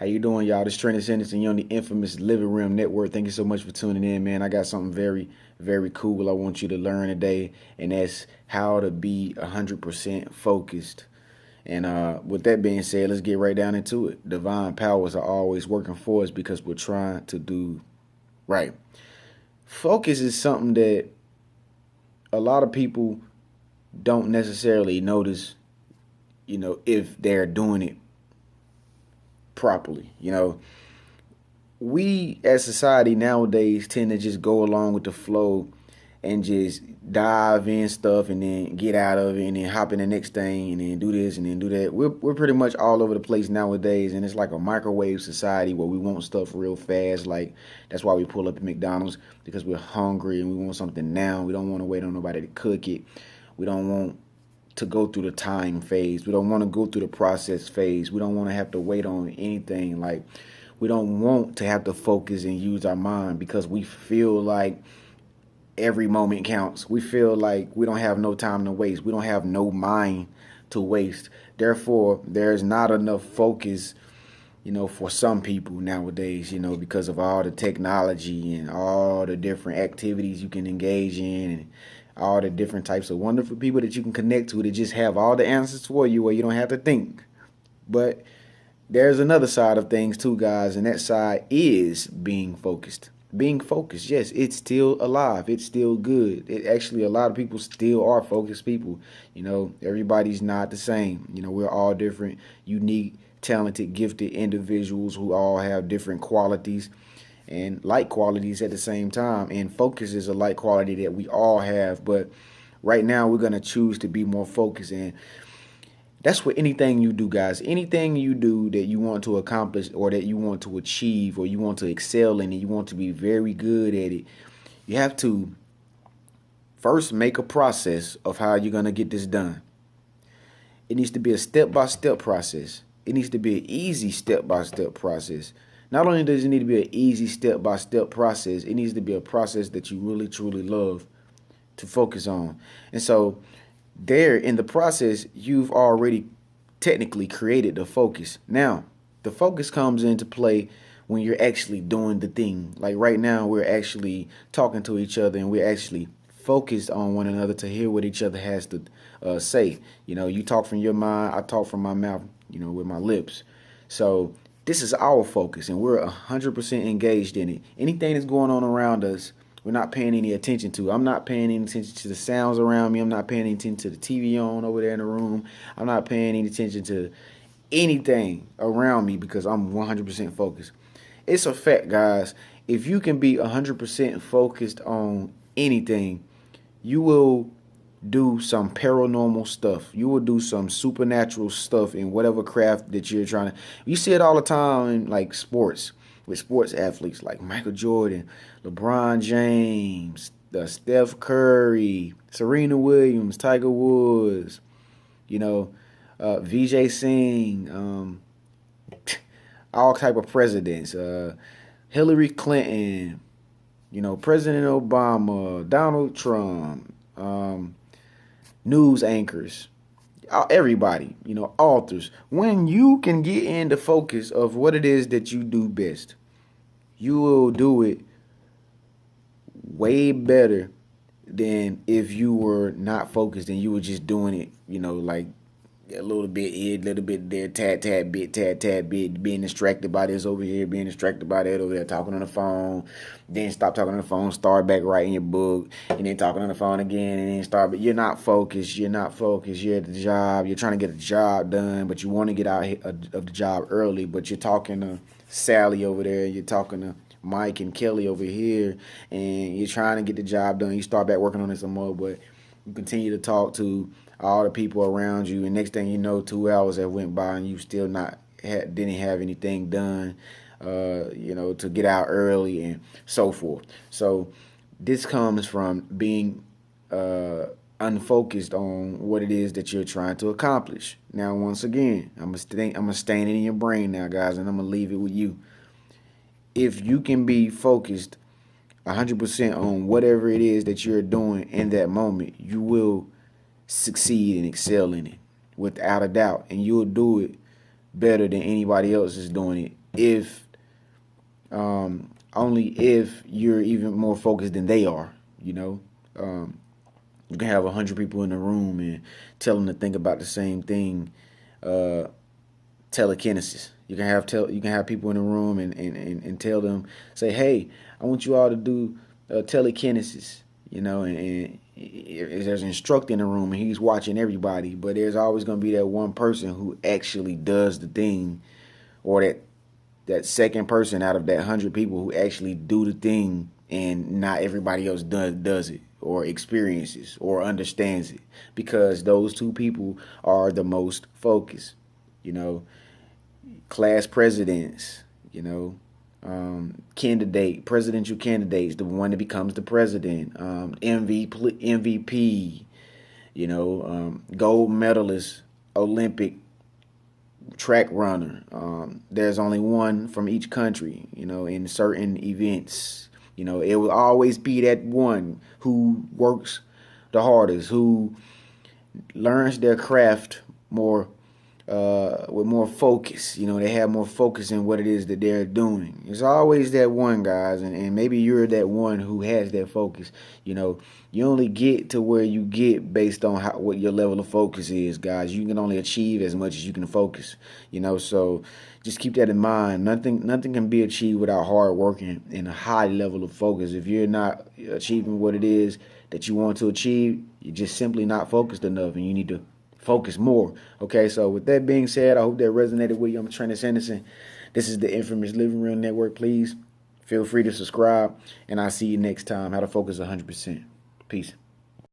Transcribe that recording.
How you doing, y'all? This Trenius and you're on the infamous Living Room Network. Thank you so much for tuning in, man. I got something very, very cool I want you to learn today, and that's how to be 100% focused. And with that being said, let's get right down into it. Divine powers are always working for us because we're trying to do right. Focus is something that a lot of people don't necessarily notice, if they're doing it properly. We as society nowadays tend to just go along with the flow and just dive in stuff and then get out of it and then hop in the next thing and then do this and then do that. We're pretty much all over the place nowadays, and it's like a microwave society where we want stuff real fast. Like, that's why we pull up at McDonald's, because we're hungry and we want something now. We don't want to wait on nobody to cook it. We don't want to go through the time phase. We don't want to go through the process phase. We don't want to have to wait on anything. Like, we don't want to have to focus and use our mind because we feel like every moment counts. We feel like we don't have no time to waste. We don't have no mind to waste. Therefore, there's not enough focus, for some people nowadays, because of all the technology and all the different activities you can engage in and all the different types of wonderful people that you can connect to that just have all the answers for you where you don't have to think. But there's another side of things too, guys, and that side is being focused. Being focused, yes, it's still alive. It's still good. It actually, a lot of people still are focused people. Everybody's not the same. We're all different, unique, talented, gifted individuals who all have different qualities and like qualities at the same time. And focus is a like quality that we all have. But right now, we're going to choose to be more focused. And that's what anything you do, guys. Anything you do that you want to accomplish or that you want to achieve or you want to excel in and you want to be very good at it, you have to first make a process of how you're going to get this done. It needs to be a step-by-step process. It needs to be an easy step-by-step process. Not only does it need to be an easy step-by-step process, it needs to be a process that you really, truly love to focus on. And so there in the process, you've already technically created the focus. Now, the focus comes into play when you're actually doing the thing. Like right now, we're actually talking to each other and we're actually focused on one another to hear what each other has to say. You talk from your mind, I talk from my mouth, with my lips. So this is our focus and we're 100% engaged in it. Anything that's going on around us, we're not paying any attention to. I'm not paying any attention to the sounds around me. I'm not paying any attention to the TV on over there in the room. I'm not paying any attention to anything around me because I'm 100% focused. It's a fact, guys. If you can be 100% focused on anything, you will do some paranormal stuff. You will do some supernatural stuff in whatever craft that you're trying to. You see it all the time in like sports, with sports athletes like Michael Jordan, LeBron James, Steph Curry, Serena Williams, Tiger Woods, VJ Singh, all type of presidents, Hillary Clinton, President Obama, Donald Trump, news anchors, everybody, authors. When you can get in the focus of what it is that you do best, you will do it way better than if you were not focused and you were just doing it, like a little bit here, a little bit there, tad bit, being distracted by this over here, being distracted by that over there, talking on the phone, then stop talking on the phone, start back writing your book, and then talking on the phone again, and then start, but you're not focused, you're at the job, you're trying to get the job done, but you want to get out of the job early, but you're talking to Sally over there, you're talking to Mike and Kelly over here, and you're trying to get the job done, you start back working on it some more, but you continue to talk to all the people around you, and next thing you know, 2 hours have went by and you still didn't have anything done, to get out early and so forth. So this comes from being unfocused on what it is that you're trying to accomplish. Now, once again, I'm gonna stain it in your brain now, guys, and I'm gonna leave it with you. If you can be focused 100% on whatever it is that you're doing in that moment, you will succeed and excel in it without a doubt, and you'll do it better than anybody else is doing it if only if you're even more focused than they are. You can have 100 people in the room and tell them to think about the same thing. Uh, Telekinesis. You can have people in the room and tell them, say, hey, I want you all to do telekinesis. And there's an instructor in the room and he's watching everybody, but there's always going to be that one person who actually does the thing, or that second person out of that 100 people who actually do the thing, and not everybody else does it or experiences or understands it, because those two people are the most focused. You know, class presidents, presidential candidates, the one that becomes the president, MVP, gold medalist, Olympic track runner. There's only one from each country, in certain events. It will always be that one who works the hardest, who learns their craft more, with more focus. They have more focus in what it is that they're doing. It's always that one, guys, and maybe you're that one who has that focus. You only get to where you get based on what your level of focus is, guys. You can only achieve as much as you can focus. So just keep that in mind. Nothing can be achieved without hard working and a high level of focus. If you're not achieving what it is that you want to achieve, you're just simply not focused enough, and you need to focus more. Okay, so with that being said, I hope that resonated with you. I'm Trenius Anderson. This is the Infamous Living Room Network. Please feel free to subscribe, and I'll see you next time. How to focus 100%. Peace.